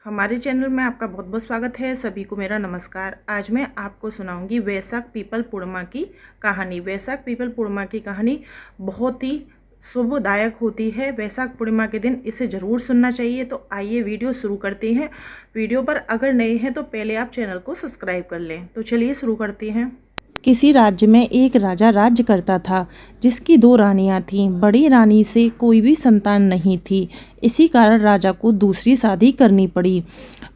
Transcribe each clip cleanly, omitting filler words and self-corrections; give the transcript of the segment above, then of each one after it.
हमारे चैनल में आपका बहुत बहुत स्वागत है। सभी को मेरा नमस्कार। आज मैं आपको सुनाऊंगी वैशाख पीपल पूर्णिमा की कहानी। वैशाख पीपल पूर्णिमा की कहानी बहुत ही शुभदायक होती है। वैशाख पूर्णिमा के दिन इसे ज़रूर सुनना चाहिए। तो आइए वीडियो शुरू करते हैं। वीडियो पर अगर नए हैं तो पहले आप चैनल को सब्सक्राइब कर लें। तो चलिए शुरू करते हैं। किसी राज्य में एक राजा राज्य करता था, जिसकी 2 रानियां थीं। बड़ी रानी से कोई भी संतान नहीं थी। इसी कारण राजा को दूसरी शादी करनी पड़ी।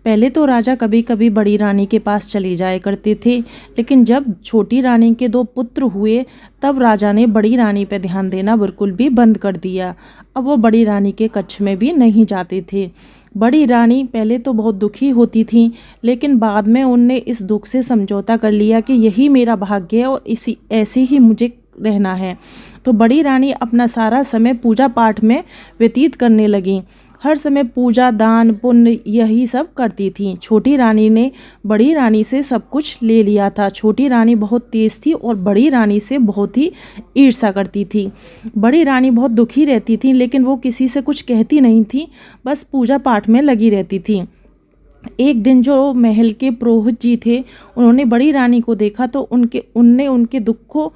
पहले तो राजा कभी कभी बड़ी रानी के पास चले जाया करते थे, लेकिन जब छोटी रानी के 2 पुत्र हुए तब राजा ने बड़ी रानी पर ध्यान देना बिल्कुल भी बंद कर दिया। अब वो बड़ी रानी के कक्ष में भी नहीं जाते थे। बड़ी रानी पहले तो बहुत दुखी होती थी, लेकिन बाद में उनने इस दुख से समझौता कर लिया कि यही मेरा भाग्य है और इसी ऐसे ही मुझे रहना है। तो बड़ी रानी अपना सारा समय पूजा पाठ में व्यतीत करने लगी। हर समय पूजा, दान, पुण्य यही सब करती थी। छोटी रानी ने बड़ी रानी से सब कुछ ले लिया था। छोटी रानी बहुत तेज थी और बड़ी रानी से बहुत ही ईर्ष्या करती थी। बड़ी रानी बहुत दुखी रहती थी, लेकिन वो किसी से कुछ कहती नहीं थी, बस पूजा पाठ में लगी रहती थी। एक दिन जो महल के पुरोहित जी थे, उन्होंने बड़ी रानी को देखा तो उनने उनके दुख को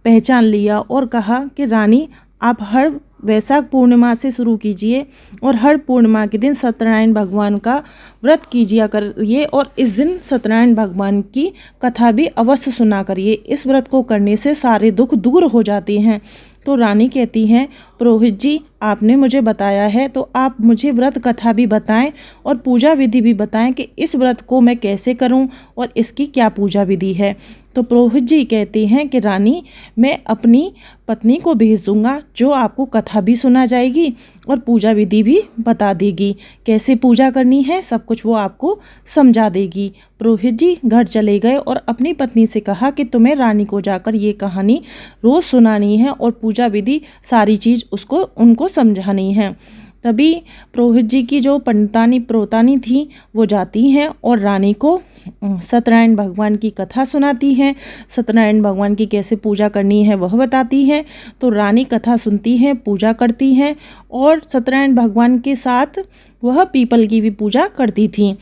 पहचान लिया और कहा कि रानी, आप हर वैशाख पूर्णिमा से शुरू कीजिए और हर पूर्णिमा के दिन सत्यनारायण भगवान का व्रत कीजिए करिए और इस दिन सत्यनारायण भगवान की कथा भी अवश्य सुना करिए। इस व्रत को करने से सारे दुख दूर हो जाते हैं। तो रानी कहती हैं, पुरोहित जी, आपने मुझे बताया है तो आप मुझे व्रत कथा भी बताएं और पूजा विधि भी बताएं कि इस व्रत को मैं कैसे करूं और इसकी क्या पूजा विधि है। तो पुरोहित जी कहते हैं कि रानी, मैं अपनी पत्नी को भेज दूंगा, जो आपको कथा भी सुना जाएगी और पूजा विधि भी बता देगी। कैसे पूजा करनी है सब कुछ वो आपको समझा देगी। पुरोहित जी घर चले गए और अपनी पत्नी से कहा कि तुम्हें रानी को जाकर ये कहानी रोज़ सुनानी है और पूजा विधि सारी चीज़ उनको समझानी है। तभी पुरोहित जी की जो पंडितानी प्रोतानी थी वो जाती हैं और रानी को सत्यनारायण भगवान की कथा सुनाती हैं। सत्यनारायण भगवान की कैसे पूजा करनी है वह बताती हैं। तो रानी कथा सुनती हैं, पूजा करती हैं और सत्यनारायण भगवान के साथ वह पीपल की भी पूजा करती थी।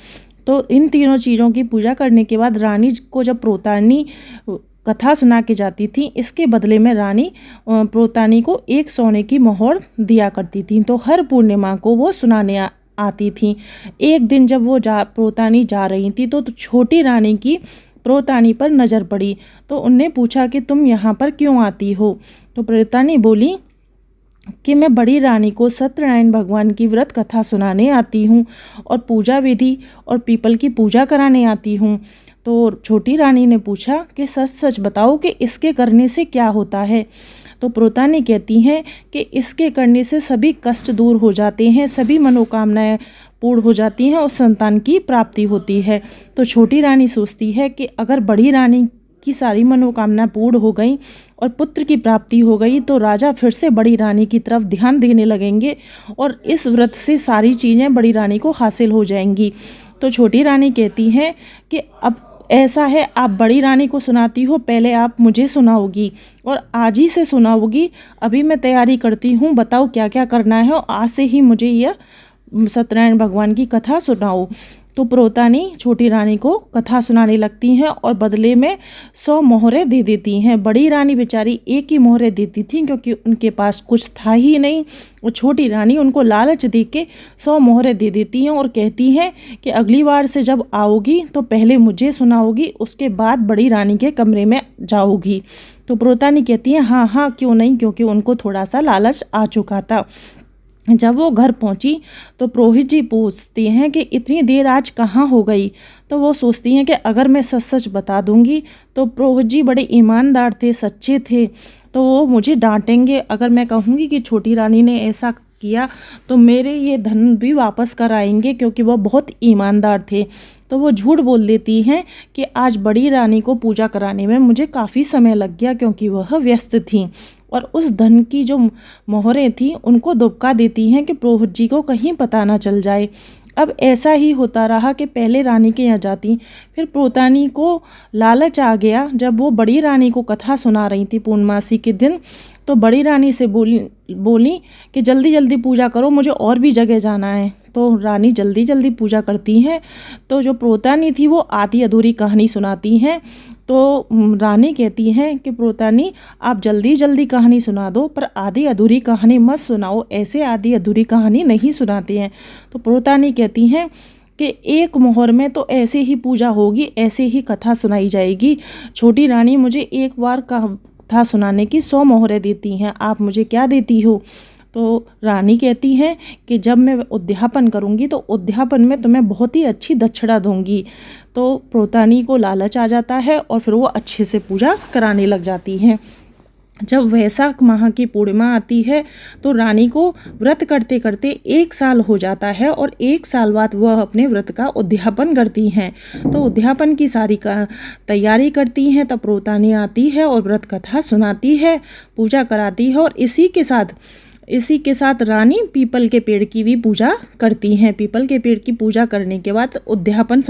तो इन तीनों चीज़ों की पूजा करने के बाद रानी को जब प्रोतानी कथा सुना के जाती थी, इसके बदले में रानी प्रोतानी को 1 सोने की मोहर दिया करती थी। तो हर पूर्णिमा को वो सुनाने आती थी। एक दिन जब वो प्रोतानी जा रही थी तो छोटी रानी की प्रोतानी पर नज़र पड़ी। तो उनने पूछा कि तुम यहाँ पर क्यों आती हो। तो प्रोतानी बोली कि मैं बड़ी रानी को सत्यनारायण भगवान की व्रत कथा सुनाने आती हूँ और पूजा विधि और पीपल की पूजा कराने आती हूँ। तो छोटी रानी ने पूछा कि सच सच बताओ कि इसके करने से क्या होता है। तो प्रोतानी कहती हैं कि इसके करने से सभी कष्ट दूर हो जाते हैं, सभी मनोकामनाएं पूर्ण हो जाती हैं और संतान की प्राप्ति होती है। तो छोटी रानी सोचती है कि अगर बड़ी रानी की सारी मनोकामना पूर्ण हो गई और पुत्र की प्राप्ति हो गई तो राजा फिर से बड़ी रानी की तरफ ध्यान देने लगेंगे और इस व्रत से सारी चीज़ें बड़ी रानी को हासिल हो जाएंगी। तो छोटी रानी कहती हैं कि अब ऐसा है, आप बड़ी रानी को सुनाती हो, पहले आप मुझे सुनाओगी और आज ही से सुनाओगी। अभी मैं तैयारी करती हूँ, बताओ क्या क्या करना है और आज से ही मुझे यह सत्यनारायण भगवान की कथा सुनाओ। तो प्रोतानी छोटी रानी को कथा सुनाने लगती हैं और बदले में 100 मोहरें दे देती हैं। बड़ी रानी बेचारी 1 ही मोहरें देती थी क्योंकि उनके पास कुछ था ही नहीं। और छोटी रानी उनको लालच दे के 100 मोहरें दे देती हैं और कहती हैं कि अगली बार से जब आओगी तो पहले मुझे सुनाओगी, उसके बाद बड़ी रानी के कमरे में जाओगी। तो प्रोतानी कहती हैं हाँ हाँ क्यों नहीं, क्योंकि उनको थोड़ा सा लालच आ चुका था। जब वो घर पहुंची तो पुरोहित जी पूछते हैं कि इतनी देर आज कहाँ हो गई। तो वो सोचती हैं कि अगर मैं सच सच बता दूंगी तो पुरोहित जी बड़े ईमानदार थे, सच्चे थे, तो वो मुझे डांटेंगे। अगर मैं कहूँगी कि छोटी रानी ने ऐसा किया तो मेरे ये धन भी वापस कर आएंगे, क्योंकि वो बहुत ईमानदार थे। तो वो झूठ बोल देती हैं कि आज बड़ी रानी को पूजा कराने में मुझे काफ़ी समय लग गया क्योंकि वह व्यस्त थी। और उस धन की जो मोहरें थी उनको दुबका देती हैं कि पुरोहित जी को कहीं पता ना चल जाए। अब ऐसा ही होता रहा कि पहले रानी के यहाँ जाती, फिर प्रोतानी को लालच आ गया। जब वो बड़ी रानी को कथा सुना रही थी पूर्णमासी के दिन, तो बड़ी रानी से बोली कि जल्दी जल्दी पूजा करो, मुझे और भी जगह जाना है। तो रानी जल्दी जल्दी पूजा करती हैं। तो जो प्रोतानी थी वो आधी अधूरी कहानी सुनाती हैं। तो रानी कहती हैं कि प्रोतानी आप जल्दी जल्दी कहानी सुना दो, पर आधी अधूरी कहानी मत सुनाओ, ऐसे आधी अधूरी कहानी नहीं सुनाते हैं। तो प्रोतानी कहती हैं कि एक मोहर में तो ऐसे ही पूजा होगी, ऐसे ही कथा सुनाई जाएगी। छोटी रानी मुझे एक बार कथा सुनाने की 100 मोहरें देती हैं, आप मुझे क्या देती हो? तो रानी कहती हैं कि जब मैं उद्यापन करूंगी तो उद्यापन में तुम्हें बहुत ही अच्छी दक्षिणा दूंगी। तो प्रोतानी को लालच आ जाता है और फिर वो अच्छे से पूजा कराने लग जाती हैं। जब वैशाख माह की पूर्णिमा आती है तो रानी को व्रत करते करते 1 साल हो जाता है और 1 साल बाद वह अपने व्रत का उद्यापन करती हैं। तो उद्यापन की सारी का तैयारी करती हैं, तब प्रोतानी आती है और व्रत कथा सुनाती है, पूजा कराती है। और इसी के साथ रानी पीपल के पेड़ की भी पूजा करती हैं। पीपल के पेड़ की पूजा करने के बाद उद्यापन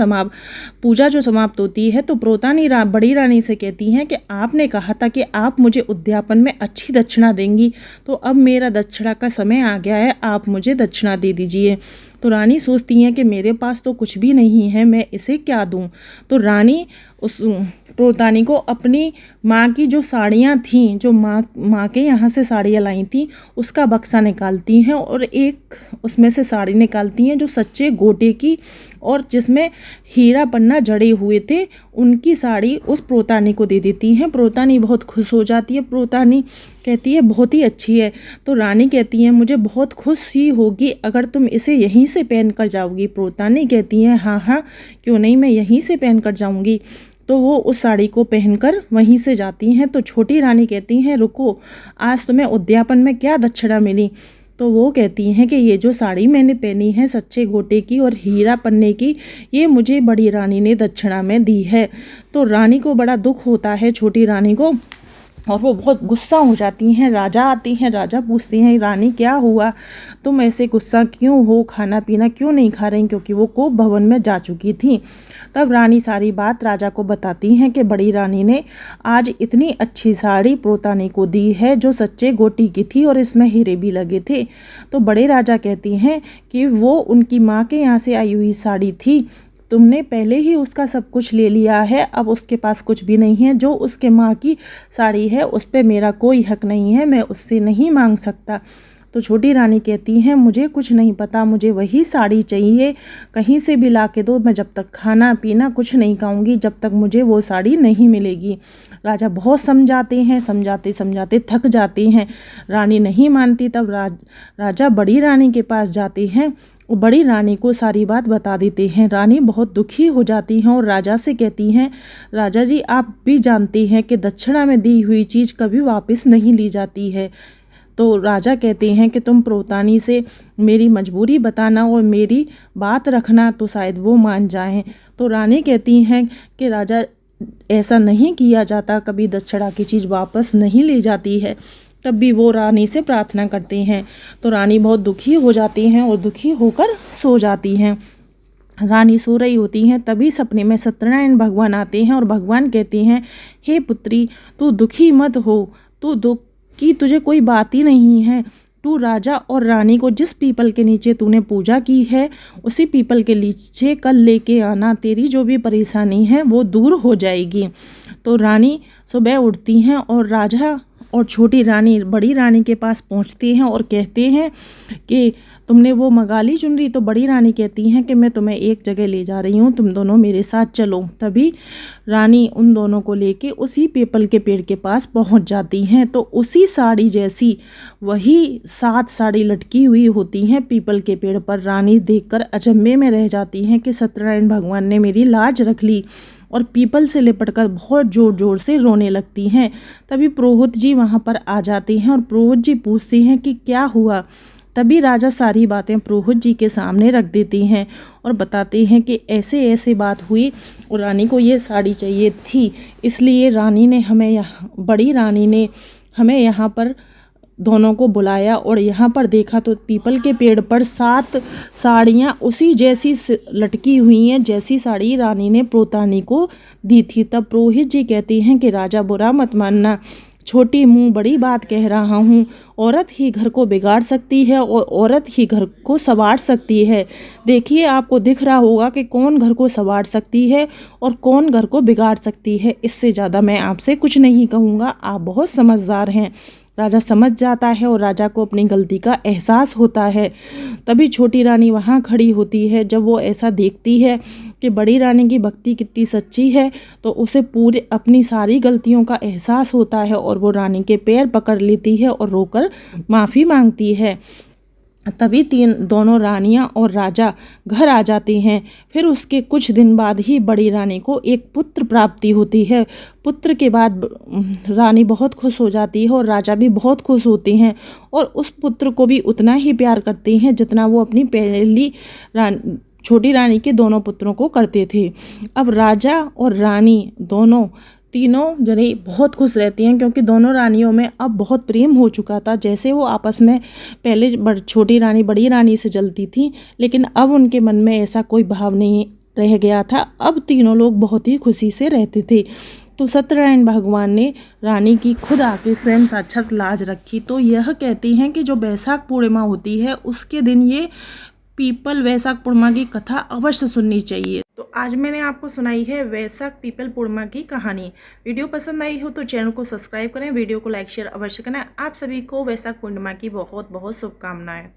पूजा जो समाप्त होती है तो प्रोतानी बड़ी रानी से कहती हैं कि आपने कहा था कि आप मुझे उद्यापन में अच्छी दक्षिणा देंगी, तो अब मेरा दक्षिणा का समय आ गया है, आप मुझे दक्षिणा दे दीजिए। तो रानी सोचती हैं कि मेरे पास तो कुछ भी नहीं है, मैं इसे क्या दूं। तो रानी उस प्रोतानी को अपनी माँ की जो साड़ियाँ थीं, जो माँ के यहाँ से साड़ियाँ लाई थीं, उसका बक्सा निकालती हैं और एक उसमें से साड़ी निकालती हैं जो सच्चे गोटे की और जिसमें हीरा पन्ना जड़े हुए थे, उनकी साड़ी उस प्रोतानी को दे देती हैं। प्रोतानी बहुत खुश हो जाती है। प्रोतानी कहती है बहुत ही अच्छी है। तो रानी कहती है मुझे बहुत खुशी होगी अगर तुम इसे यहीं से पहन कर जाओगी। प्रोतानी कहती है हाँ हाँ क्यों नहीं, मैं यहीं से पहन कर जाऊँगी। तो वो उस साड़ी को पहनकर वहीं से जाती हैं। तो छोटी रानी कहती हैं रुको, आज तुम्हें उद्यापन में क्या दक्षिणा मिली? तो वो कहती हैं कि ये जो साड़ी मैंने पहनी है सच्चे गोटे की और हीरा पन्ने की, ये मुझे बड़ी रानी ने दक्षिणा में दी है। तो रानी को बड़ा दुख होता है, छोटी रानी को, और वो बहुत गुस्सा हो जाती हैं। राजा आती हैं, राजा पूछते हैं रानी क्या हुआ, तुम ऐसे गुस्सा क्यों हो, खाना पीना क्यों नहीं खा रही? क्योंकि वो कोप भवन में जा चुकी थी। तब रानी सारी बात राजा को बताती हैं कि बड़ी रानी ने आज इतनी अच्छी साड़ी प्रोतानी को दी है जो सच्चे गोटी की थी और इसमें हीरे भी लगे थे। तो बड़े राजा कहती हैं कि वो उनकी माँ के यहाँ से आई हुई साड़ी थी, तुमने पहले ही उसका सब कुछ ले लिया है, अब उसके पास कुछ भी नहीं है। जो उसके माँ की साड़ी है उस पर मेरा कोई हक नहीं है, मैं उससे नहीं मांग सकता। तो छोटी रानी कहती हैं मुझे कुछ नहीं पता, मुझे वही साड़ी चाहिए, कहीं से भी ला के दो, मैं जब तक खाना पीना कुछ नहीं खाऊंगी जब तक मुझे वो साड़ी नहीं मिलेगी। राजा बहुत समझाते हैं, समझाते समझाते थक जाते हैं, रानी नहीं मानती। तब राजा बड़ी रानी के पास जाते हैं, बड़ी रानी को सारी बात बता देते हैं। रानी बहुत दुखी हो जाती हैं और राजा से कहती हैं राजा जी आप भी जानते हैं कि दक्षिणा में दी हुई चीज़ कभी वापस नहीं ली जाती है। तो राजा कहते हैं कि तुम प्रोतानी से मेरी मजबूरी बताना और मेरी बात रखना तो शायद वो मान जाएं। तो रानी कहती हैं कि राजा ऐसा नहीं किया जाता, कभी दक्षिणा की चीज़ वापस नहीं ली जाती है। तब भी वो रानी से प्रार्थना करते हैं। तो रानी बहुत दुखी हो जाती हैं और दुखी होकर सो जाती हैं। रानी सो रही होती हैं, तभी सपने में सत्यनारायण भगवान आते हैं और भगवान कहते हैं हे पुत्री तू दुखी मत हो, तू दुख की तुझे कोई बात ही नहीं है। तू राजा और रानी को जिस पीपल के नीचे तूने पूजा की है उसी पीपल के नीचे कल लेके आना, तेरी जो भी परेशानी है वो दूर हो जाएगी। तो रानी सुबह उठती हैं और राजा और छोटी रानी बड़ी रानी के पास पहुंचती हैं और कहते हैं कि तुमने वो मंगा ली चुनरी? तो बड़ी रानी कहती हैं कि मैं तुम्हें एक जगह ले जा रही हूँ, तुम दोनों मेरे साथ चलो। तभी रानी उन दोनों को लेके उसी पीपल के पेड़ के पास पहुँच जाती हैं। तो उसी साड़ी जैसी वही 7 साड़ी लटकी हुई होती हैं पीपल के पेड़ पर। रानी देखकर अचंभे में रह जाती हैं कि सत्यनारायण भगवान ने मेरी लाज रख ली, और पीपल से लिपटकर बहुत ज़ोर ज़ोर से रोने लगती हैं। तभी पुरोहित जी वहाँ पर आ जाते हैं और पुरोहित जी पूछते हैं कि क्या हुआ। तभी राजा सारी बातें पुरोहित जी के सामने रख देती हैं और बताते हैं कि ऐसे ऐसे बात हुई और रानी को ये साड़ी चाहिए थी, इसलिए बड़ी रानी ने हमें यहाँ पर दोनों को बुलाया और यहाँ पर देखा तो पीपल के पेड़ पर 7 साड़ियाँ उसी जैसी लटकी हुई हैं जैसी साड़ी रानी ने प्रोतानी को दी थी। तब पुरोहित जी कहते हैं कि राजा बुरा मत मानना, छोटी मुँह बड़ी बात कह रहा हूँ। औरत ही घर को बिगाड़ सकती है और औरत ही घर को संवार सकती है। देखिए, आपको दिख रहा होगा कि कौन घर को संवार सकती है और कौन घर को बिगाड़ सकती है। इससे ज़्यादा मैं आपसे कुछ नहीं कहूँगा, आप बहुत समझदार हैं। राजा समझ जाता है और राजा को अपनी गलती का एहसास होता है। तभी छोटी रानी वहाँ खड़ी होती है। जब वो ऐसा देखती है कि बड़ी रानी की भक्ति कितनी सच्ची है, तो उसे पूरे अपनी सारी गलतियों का एहसास होता है और वो रानी के पैर पकड़ लेती है और रोकर माफ़ी मांगती है। तभी दोनों रानियां और राजा घर आ जाते हैं। फिर उसके कुछ दिन बाद ही बड़ी रानी को एक पुत्र प्राप्ति होती है। पुत्र के बाद रानी बहुत खुश हो जाती है और राजा भी बहुत खुश होते हैं और उस पुत्र को भी उतना ही प्यार करते हैं जितना वो अपनी पहली छोटी रानी के दोनों पुत्रों को करते थे। अब राजा और रानी तीनों जने बहुत खुश रहती हैं, क्योंकि दोनों रानियों में अब बहुत प्रेम हो चुका था। जैसे वो आपस में पहले छोटी रानी बड़ी रानी से जलती थी, लेकिन अब उनके मन में ऐसा कोई भाव नहीं रह गया था। अब तीनों लोग बहुत ही खुशी से रहते थे। तो सत्यनारायण भगवान ने रानी की खुद आके स्वयं साक्षात लाज रखी। तो यह कहते हैं कि जो वैशाख पूर्णिमा होती है उसके दिन ये पीपल वैशाख पूर्णिमा की कथा अवश्य सुननी चाहिए। तो आज मैंने आपको सुनाई है वैशाख पीपल पूर्णिमा की कहानी। वीडियो पसंद आई हो तो चैनल को सब्सक्राइब करें, वीडियो को लाइक शेयर अवश्य करें। आप सभी को वैशाख पूर्णिमा की बहुत बहुत शुभकामनाएं।